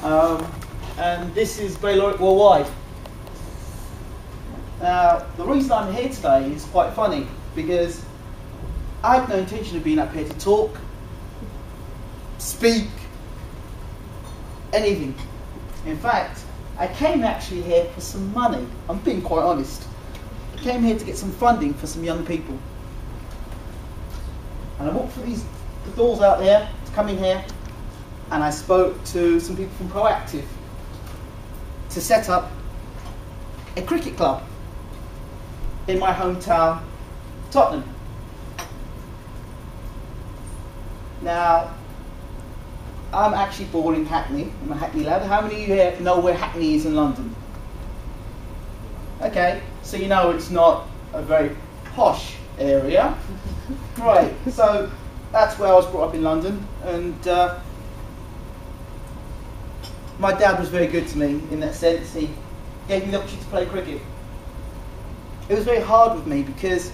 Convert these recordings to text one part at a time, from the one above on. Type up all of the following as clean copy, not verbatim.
And this is Bayloric Worldwide. Now, the reason I'm here today is quite funny, because I had no intention of being up here to talk, speak, anything. In fact, I came actually here for some money. I'm being quite honest. I came here to get some funding for some young people. And I walked through the doors out there to come in here, and I spoke to some people from Proactive to set up a cricket club in my hometown, Tottenham. Now, I'm actually born in Hackney. I'm a Hackney lad. How many of you here know where Hackney is in London? Okay, so you know it's not a very posh area. Right, so that's where I was brought up in London, and my dad was very good to me in that sense. He gave me the opportunity to play cricket. It was very hard with me because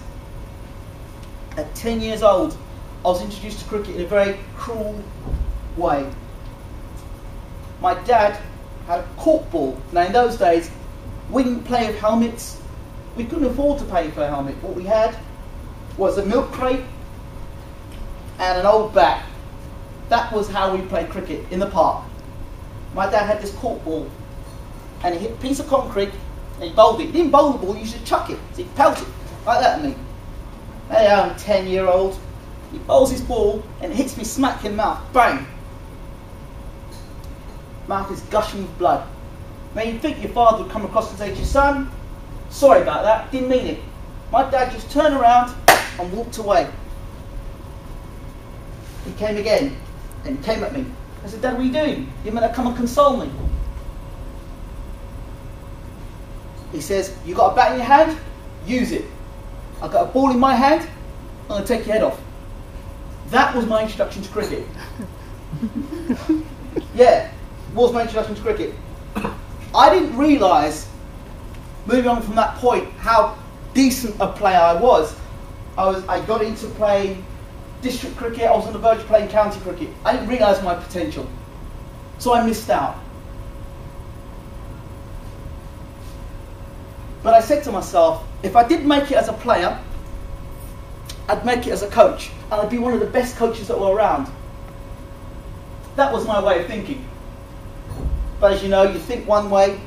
at 10 years old, I was introduced to cricket in a very cruel way. My dad had a cork ball. Now in those days, we didn't play with helmets. We couldn't afford to pay for a helmet. What we had was a milk crate and an old bat. That was how we played cricket in the park. My dad had this cork ball, and he hit a piece of concrete and he bowled it. He didn't bowl the ball, he used to chuck it. So he pelted it like that at me. Hey, I'm a 10-year-old. He bowls his ball and it hits me smack in the mouth. Bang! Mouth is gushing with blood. Now you'd think your father would come across and say to your son, sorry about that, didn't mean it. My dad just turned around and walked away. He came again and he came at me. I said, Dad, what are you doing? You're meant to come and console me. He says, you got a bat in your hand? Use it. I've got a ball in my hand, I'm going to take your head off. That was my introduction to cricket. Yeah, was my introduction to cricket. I didn't realise, moving on from that point, how decent a player I was. I got into playing district cricket, I was on the verge of playing county cricket. I didn't realise my potential. So I missed out. But I said to myself, if I didn't make it as a player, I'd make it as a coach. And I'd be one of the best coaches that were around. That was my way of thinking. But as you know, you think one way,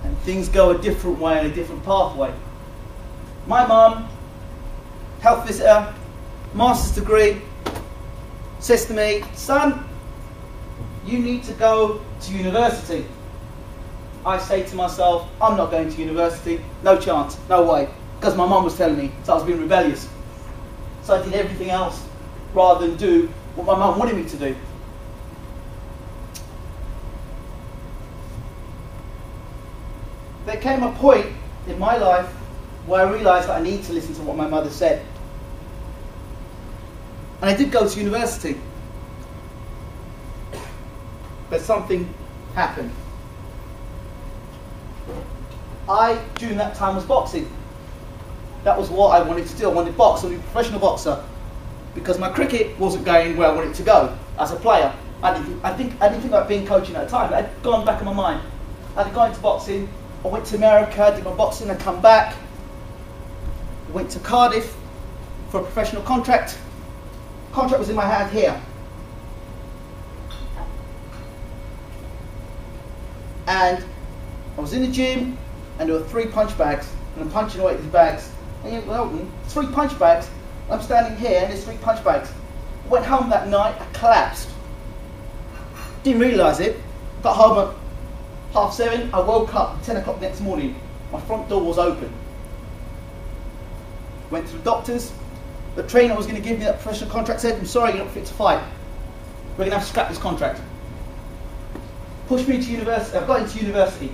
and things go a different way and a different pathway. My mum, health visitor, master's degree, says to me, son, you need to go to university. I say to myself, I'm not going to university, no chance, no way, because my mum was telling me, so I was being rebellious. So I did everything else rather than do what my mum wanted me to do. There came a point in my life where I realised that I need to listen to what my mother said. And I did go to university. But something happened. During that time, was boxing. That was what I wanted to do. I wanted to box. I wanted to be a professional boxer. Because my cricket wasn't going where I wanted it to go as a player. I didn't think about being coaching at the time. It had gone back in my mind. I had gone into boxing. I went to America, did my boxing, I come back. Went to Cardiff for a professional contract. Contract was in my hand here. And I was in the gym, and there were 3 punch bags, and I'm punching away at these bags. And you know, 3 punch bags, I'm standing here, and there's 3 punch bags. I went home that night, I collapsed. Didn't realise it. Got home at 7:30, I woke up at 10 o'clock the next morning. My front door was open. Went to the doctors. The trainer was going to give me that professional contract, said, I'm sorry, you're not fit to fight. We're going to have to scrap this contract. Pushed me into university. I got into university.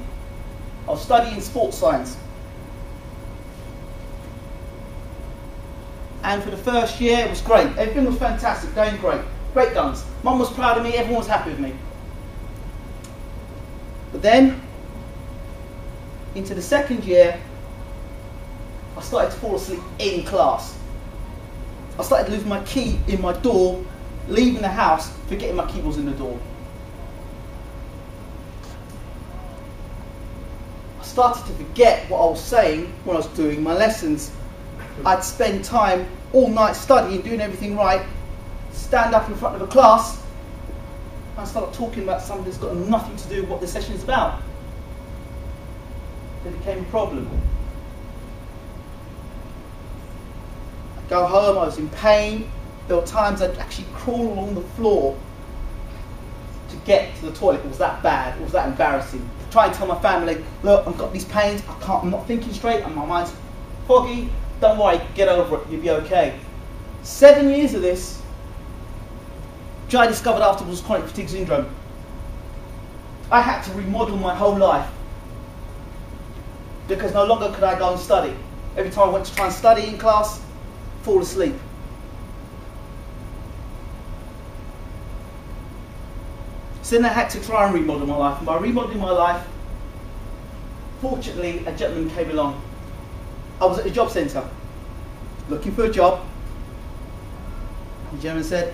I was studying sports science. And for the first year, it was great. Everything was fantastic, going great. Great guns. Mum was proud of me, everyone was happy with me. But then, into the second year, I started to fall asleep in class. I started losing my key in my door, leaving the house, forgetting my key was in the door. started to forget what I was saying when I was doing my lessons. I'd spend time all night studying, doing everything right, stand up in front of a class, and start talking about something that's got nothing to do with what the session is about. It became a problem. I'd go home, I was in pain. There were times I'd actually crawl along the floor to get to the toilet. It was that bad, it was that embarrassing. Try and tell my family, look, I've got these pains, I'm not thinking straight, and my mind's foggy. Don't worry, get over it, you'll be okay. 7 years of this, which I discovered afterwards was chronic fatigue syndrome. I had to remodel my whole life because no longer could I go and study. Every time I went to try and study in class, fall asleep. So then I had to try and remodel my life, and by remodeling my life, fortunately a gentleman came along. I was at the job centre, looking for a job. The gentleman said,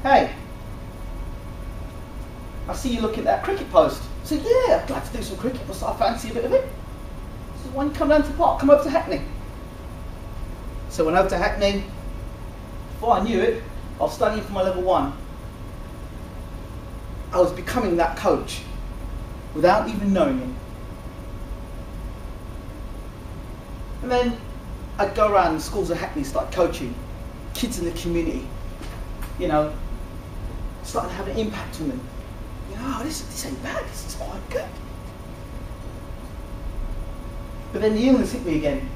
hey, I see you looking at that cricket post. I said, yeah, I'd like to do some cricket, I fancy a bit of it. He said, why don't you come down to the park, come over to Hackney. So I went over to Hackney. Before I knew it, I was studying for my level 1. I was becoming that coach without even knowing it. And then I'd go around schools of Hackney, start coaching kids in the community, you know, starting to have an impact on them. You know, oh, this ain't bad, this is quite good. But then the illness hit me again.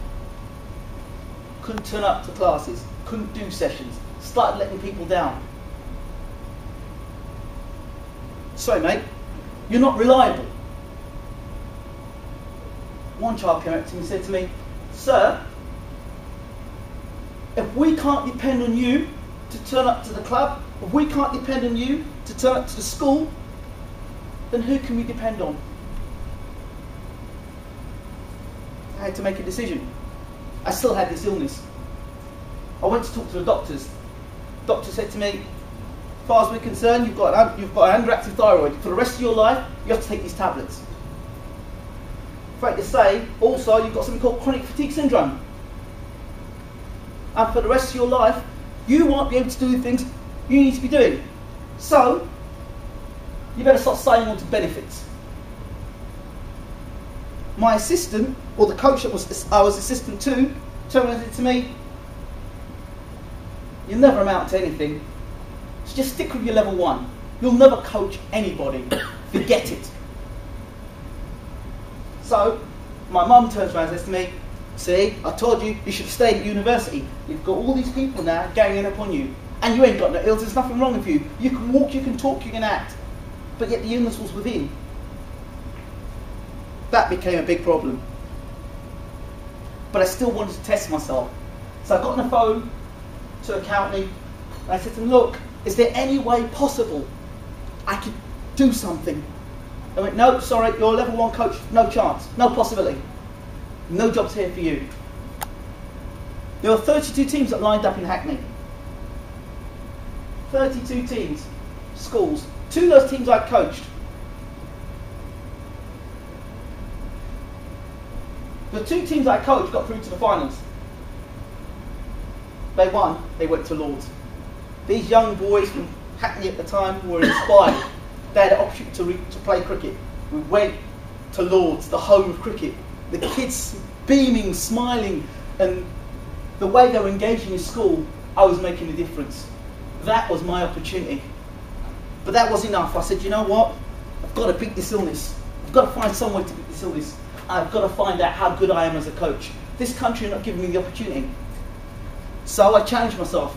Couldn't turn up to classes, couldn't do sessions, started letting people down. Sorry mate, you're not reliable. One child came up to me and said to me, sir, if we can't depend on you to turn up to the club, if we can't depend on you to turn up to the school, then who can we depend on? I had to make a decision. I still had this illness. I went to talk to the doctors. The doctor said to me, as far as we're concerned, you've got an underactive thyroid. For the rest of your life, you have to take these tablets. Afraid to say, also, you've got something called chronic fatigue syndrome. And for the rest of your life, you won't be able to do the things you need to be doing. So, you better start signing on to benefits. My assistant, or the coach that I was assistant to, turned to me, you'll never amount to anything. So just stick with your level 1. You'll never coach anybody. Forget it. So, my mum turns around and says to me, see, I told you, you should have stayed at university. You've got all these people now ganging up on you. And you ain't got no ills, there's nothing wrong with you. You can walk, you can talk, you can act. But yet the illness was within. That became a big problem. But I still wanted to test myself. So I got on the phone to a county, and I said to them, look, is there any way possible I could do something? They went, no, sorry, you're a level 1 coach, no chance, no possibility. No jobs here for you. There were 32 teams that lined up in Hackney. 32 teams, schools. 2 of those teams I coached. The 2 teams I coached got through to the finals. They won, they went to Lords. These young boys from Hackney at the time were inspired. They had an opportunity to play cricket. We went to Lords, the home of cricket. The kids beaming, smiling, and the way they were engaging in school, I was making a difference. That was my opportunity. But that was enough. I said, you know what? I've got to beat this illness. I've got to find some way to beat this illness. I've got to find out how good I am as a coach. This country are not giving me the opportunity. So I challenged myself.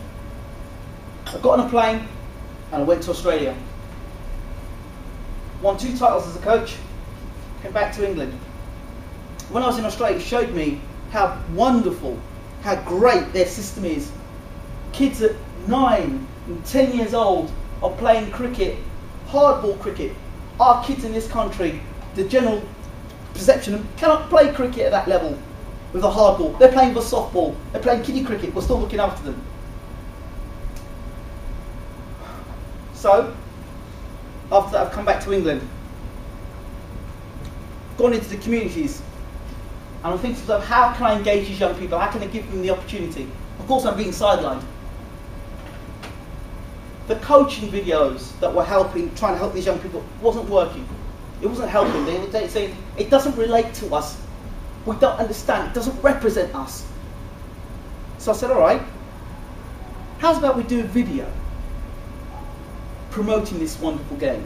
I got on a plane and I went to Australia. Won 2 titles as a coach, came back to England. When I was in Australia, it showed me how wonderful, how great their system is. Kids at 9 and 10 years old are playing cricket, hardball cricket. Our kids in this country, the general perception, cannot play cricket at that level with a hardball. They're playing with a softball, they're playing kiddie cricket, we're still looking after them. So, after that I've come back to England. Gone into the communities, And I'm thinking to myself, how can I engage these young people? How can I give them the opportunity? Of course, I'm being sidelined. The coaching videos that were trying to help these young people, wasn't working. It wasn't helping. They were saying, it doesn't relate to us. We don't understand. It doesn't represent us. So I said, all right, how's about we do a video promoting this wonderful game?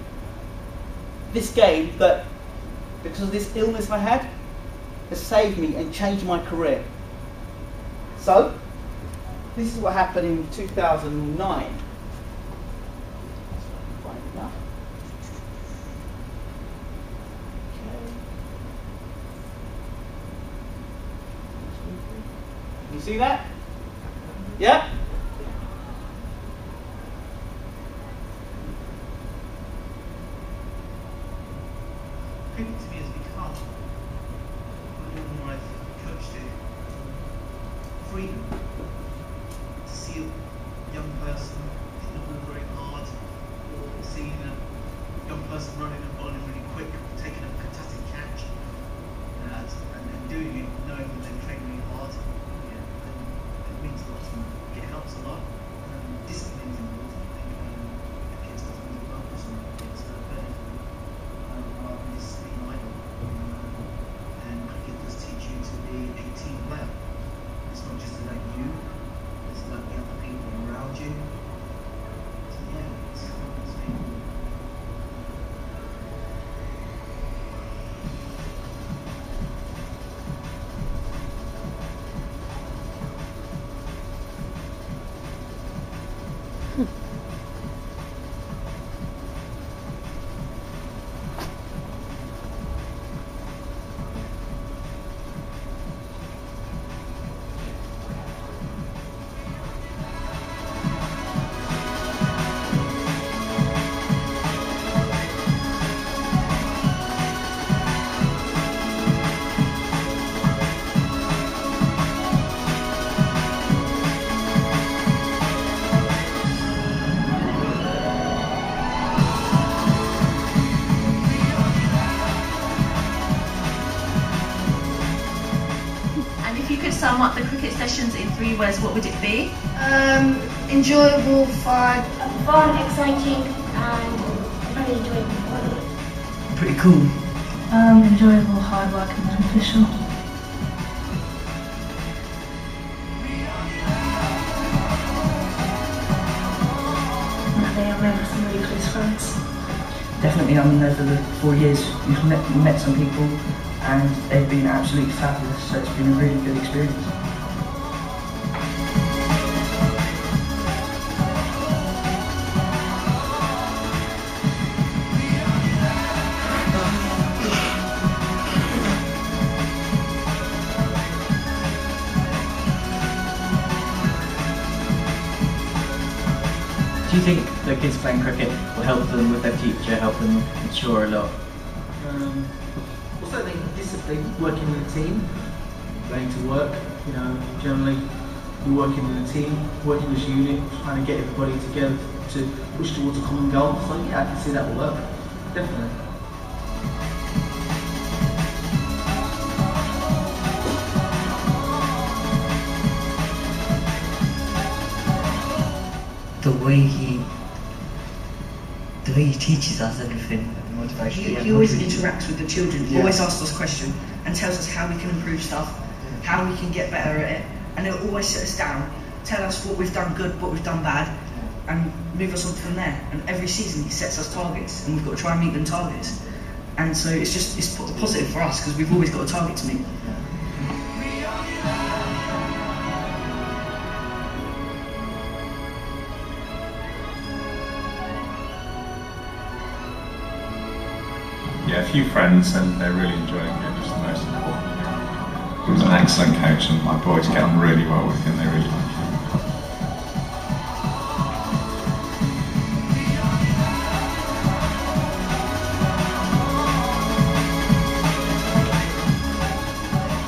This game that, because of this illness I had, has saved me and changed my career. So, this is what happened in 2009. You see that? Yeah? Cricket to me has become, when I've coached it, freedom. To see a young person hit the ball very hard, or seeing a young person running and bowling really quick, taking a fantastic catch, and doing it knowing that they've trained really hard. It means a lot to me. It helps a lot. Discipline is important. I think kids got to be focused on it's better rather than just being idle. And cricket does teach you to be a team player. It's not just about you, it's about the other people around you. So yeah, it's really important. Sum up the cricket sessions in 3 words, what would it be? Enjoyable, fun, exciting, and very enjoyable. Pretty cool. Enjoyable, hard work and beneficial. I remember some really close friends. Definitely, over the 4 years, you've met some people and they've been absolutely fabulous, so it's been a really good experience. Do you think the kids playing cricket will help them with their future, help them mature a lot? Also, they discipline, working in a team, going to work, generally you're working in a team, working as a unit, trying to get everybody together to push towards a common goal. So yeah, I can see that will work, definitely. The way he teaches us everything. He always interacts with the children, always asks us questions and tells us how we can improve stuff, how we can get better at it, and he'll always sit us down, tell us what we've done good, what we've done bad, and move us on from there. And every season he sets us targets, and we've got to try and meet them targets. And so it's positive for us because we've always got a target to meet. Yeah, a few friends and they're really enjoying it, which is the most important thing. He was an excellent coach and my boys get on really well with him, they really like him.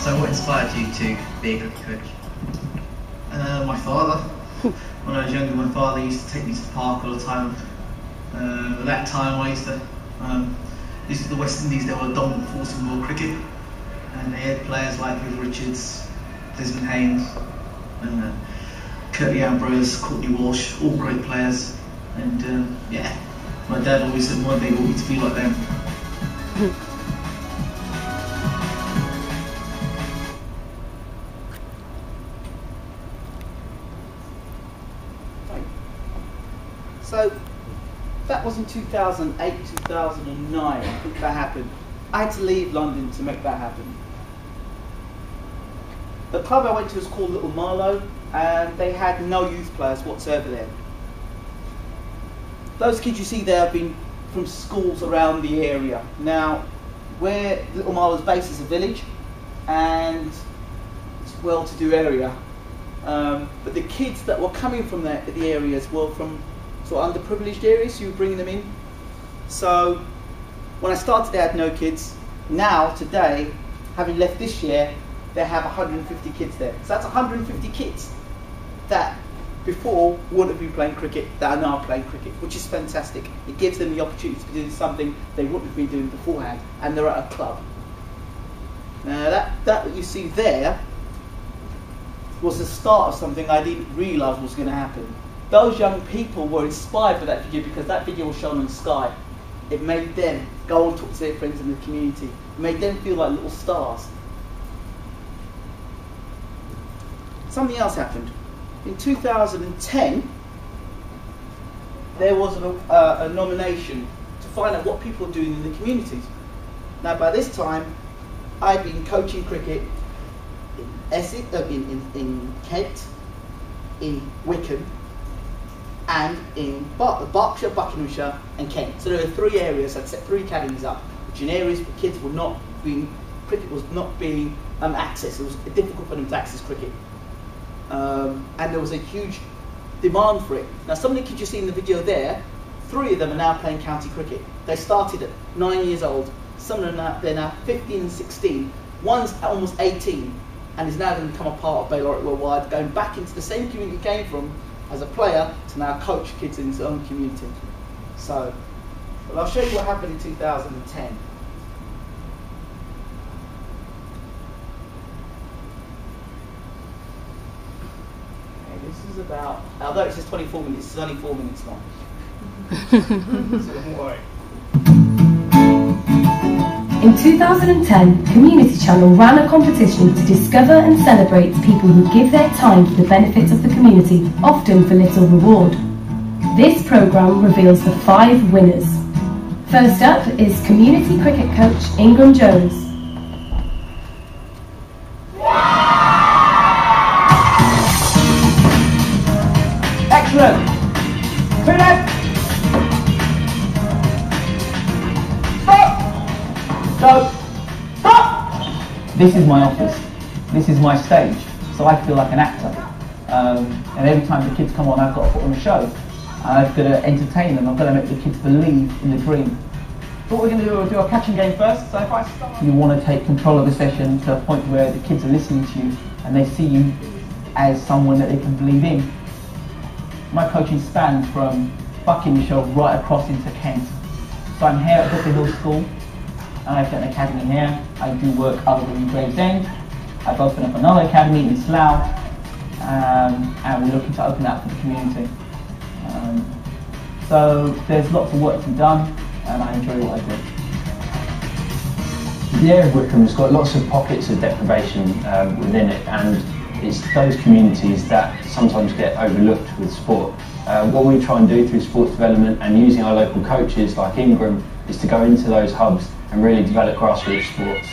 So what inspired you to be a cricket coach? My father. When I was younger, my father used to take me to the park all the time. At that time I used to the West Indies, they were a dominant force in world cricket, And they had players like Liv Richards, Desmond Haynes, and Curtly Ambrose, Courtney Walsh, all great players. And yeah, my dad always said one day I want me to be like them. So that was in 2008, 2009, I think that happened. I had to leave London to make that happen. The club I went to was called Little Marlow, and they had no youth players whatsoever there. Those kids you see there have been from schools around the area. Now, where Little Marlow's based is a village, and it's a well-to-do area. But the kids that were coming from the areas were from sort of underprivileged areas, so you were bringing them in. So when I started, they had no kids. Now, today, having left this year, they have 150 kids there. So that's 150 kids that before wouldn't have been playing cricket, that are now playing cricket, which is fantastic. It gives them the opportunity to do something they wouldn't have been doing beforehand, and they're at a club. Now that you see there was the start of something I didn't realise was going to happen. Those young people were inspired by that video because that video was shown on Sky. It made them go and talk to their friends in the community. It made them feel like little stars. Something else happened. In 2010, there was a nomination to find out what people are doing in the communities. Now, by this time, I'd been coaching cricket in Essex, in Kent, in Wickham, and in Berkshire, Buckinghamshire, and Kent. So there were 3 areas. I'd set 3 academies up, which in areas where kids were not being, cricket was not being accessed. It was difficult for them to access cricket. And there was a huge demand for it. Now, some of the kids you see in the video there, 3 of them are now playing county cricket. They started at 9 years old. Some of them they're now 15 and 16. One's almost 18 and is now going to become a part of Baylor Worldwide, going back into the same community he came from as a player to now coach kids in his own community. So, well, I'll show you what happened in 2010. This is about, although it says 24 minutes, it's only 4 minutes long. So don't worry. In 2010, Community Channel ran a competition to discover and celebrate people who give their time for the benefit of the community, often for little reward. This programme reveals the 5 winners. First up is community cricket coach Ingram Jones. Excellent. Finish. Stop. Go. Stop. This is my office. This is my stage. So I feel like an actor. And every time the kids come on, I've got to put on a show. I've got to entertain them. I've got to make the kids believe in the dream. So what we're going to do, we'll do a catching game first. So if I start, you want to take control of the session to a point where the kids are listening to you and they see you as someone that they can believe in. My coaching spans from Buckinghamshire right across into Kent. So I'm here at Hooker Hill School, and I've got an academy here. I do work over in Gravesend. I've opened up another academy in Slough, and we're looking to open that for the community. So there's lots of work to be done, and I enjoy what I do. The area of Wycombe's got lots of pockets of deprivation within it, and it's those communities that sometimes get overlooked with sport. What we try and do through sports development and using our local coaches like Ingram is to go into those hubs and really develop grassroots sports.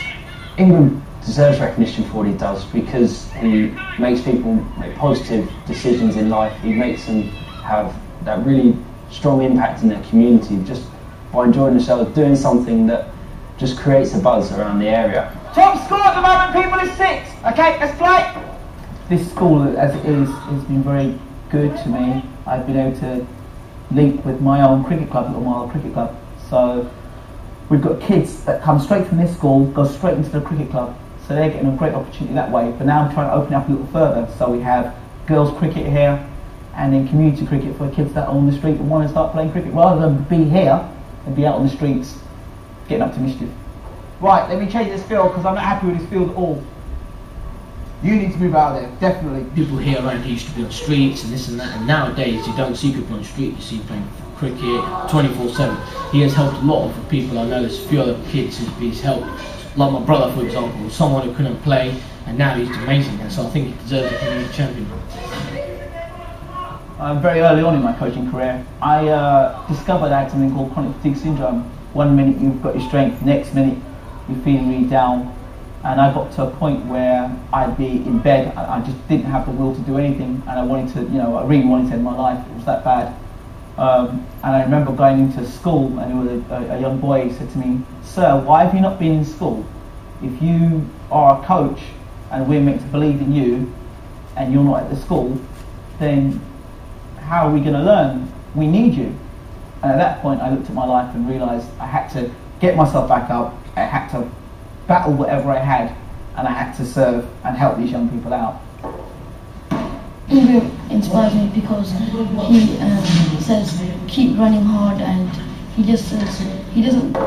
Ingram deserves recognition for what he does because he makes people make positive decisions in life. He makes them have that really strong impact in their community just by enjoying themselves, doing something that just creates a buzz around the area. Top score at the moment, people, is 6. Okay, let's play. This school, as it is, has been very good to me. I've been able to link with my own cricket club, Little Marlow Cricket Club. So we've got kids that come straight from this school, go straight into the cricket club. So they're getting a great opportunity that way. But now I'm trying to open up a little further. So we have girls cricket here, and then community cricket for kids that are on the street and want to start playing cricket, rather than be here and be out on the streets getting up to mischief. right, let me change this field because I'm not happy with this field at all. You need to move out of there, definitely. People here around here used to be on streets and this and that, and nowadays you don't see people on the street, you see playing cricket 24/7. He has helped a lot of people. I know there's a few other kids he's helped, like my brother for example, someone who couldn't play, and now he's amazing, and so I think he deserves a community champion. Very early on in my coaching career, I discovered I had something called chronic fatigue syndrome. 1 minute you've got your strength, next minute you're feeling really down. And I got to a point where I'd be in bed, I just didn't have the will to do anything, and I wanted to, I really wanted to end my life. It was that bad. And I remember going into school, and it was a young boy said to me, "Sir, why have you not been in school? If you are a coach and we're meant to believe in you, and you're not at the school, then how are we going to learn? We need you." And at that point I looked at my life and realised I had to get myself back up, I had to battle whatever I had, and I had to serve and help these young people out. Ingram inspires me because he says keep running hard, and he just says, he doesn't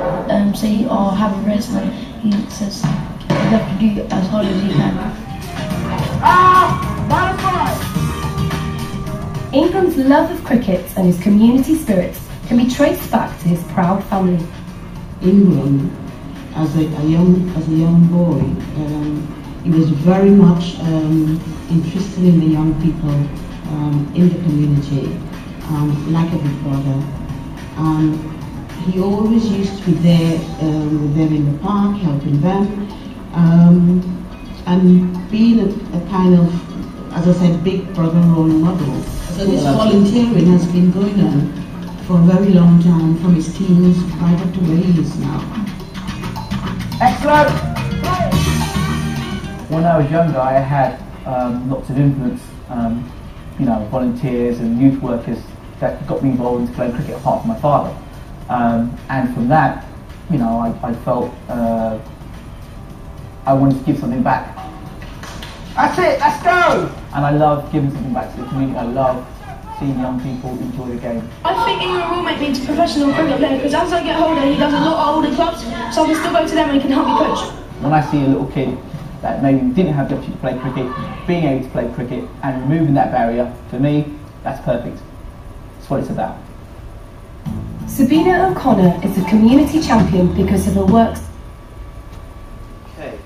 say have a rest, and he says you have to do as hard as you can. Ingram's love of cricket and his community spirit can be traced back to his proud family. Ingram, as a young boy, he was very much interested in the young people in the community, like a big brother. He always used to be there with them in the park, helping them, and being a kind of, as I said, big brother role model. So this volunteering has been going on for a very long time, from his teens right up to where he is now. Excellent! When I was younger, I had lots of influence, volunteers and youth workers that got me involved in playing cricket apart from my father. And from that, I felt I wanted to give something back. That's it, let's go! And I love giving something back to the community. I love seeing young people enjoy the game. I think Ingram will make me into a professional cricket player, because as I get older, he does a lot of older clubs, so I can still go to them and he can help me coach. When I see a little kid that maybe didn't have the opportunity to play cricket, being able to play cricket and removing that barrier, for me, that's perfect. That's what it's about. Sabina O'Connor is a community champion because of her work. Okay.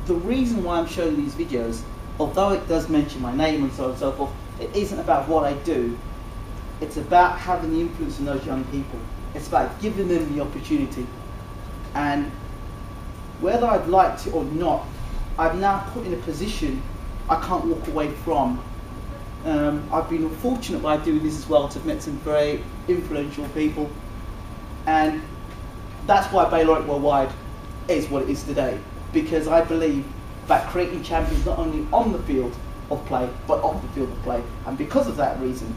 The reason why I'm showing these videos, although it does mention my name and so on and so forth, it isn't about what I do. It's about having the influence on those young people. It's about giving them the opportunity. And whether I'd like to or not, I'm now put in a position I can't walk away from. I've been fortunate by doing this as well to have met some very influential people, and that's why Baylor Worldwide is what it is today, because I believe that creating champions not only on the field of play but off the field of play, and because of that reason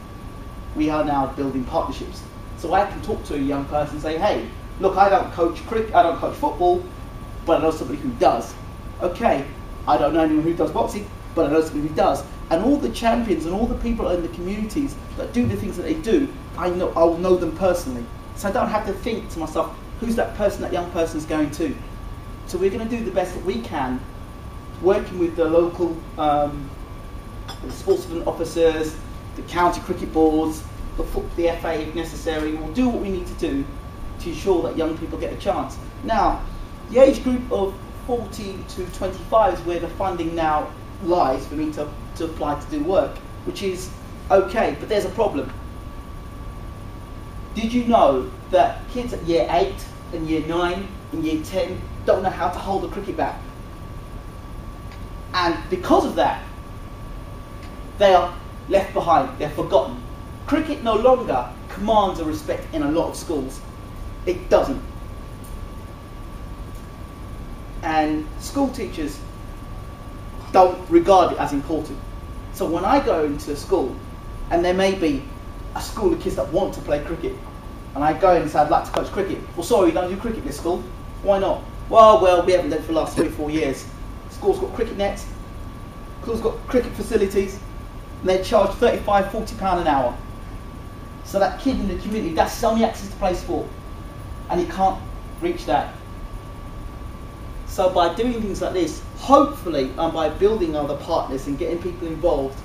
we are now building partnerships. So I can talk to a young person and say, hey, look, I don't coach cricket, I don't coach football, but I know somebody who does. Okay, I don't know anyone who does boxing, but I know somebody who does. And all the champions and all the people in the communities that do the things that they do, I'll know them personally. So I don't have to think to myself, who's that person that young person's going to? So we're going to do the best that we can, working with the local sportsman officers, the county cricket boards, the FA if necessary. We'll do what we need to do to ensure that young people get a chance. Now, the age group of 40 to 25 is where the funding now lies for me to apply to do work, which is okay, but there's a problem. Did you know that kids at year 8 and year 9 and year 10 don't know how to hold a cricket bat? And because of that, they are left behind, they're forgotten. Cricket no longer commands a respect in a lot of schools. It doesn't. And school teachers don't regard it as important. So when I go into a school, and there may be a school of kids that want to play cricket, and I go in and say, I'd like to coach cricket. Well, sorry, you don't do cricket in this school. Why not? Well, we haven't done it for the last 3 or 4 years. School's got cricket nets, school's got cricket facilities, and they charge £35, £40 an hour. So that kid in the community, that's only access to play sport, and he can't reach that. So by doing things like this, hopefully, and by building other partners and getting people involved,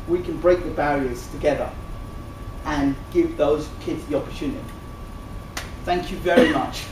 we can break the barriers together and give those kids the opportunity. Thank you very much.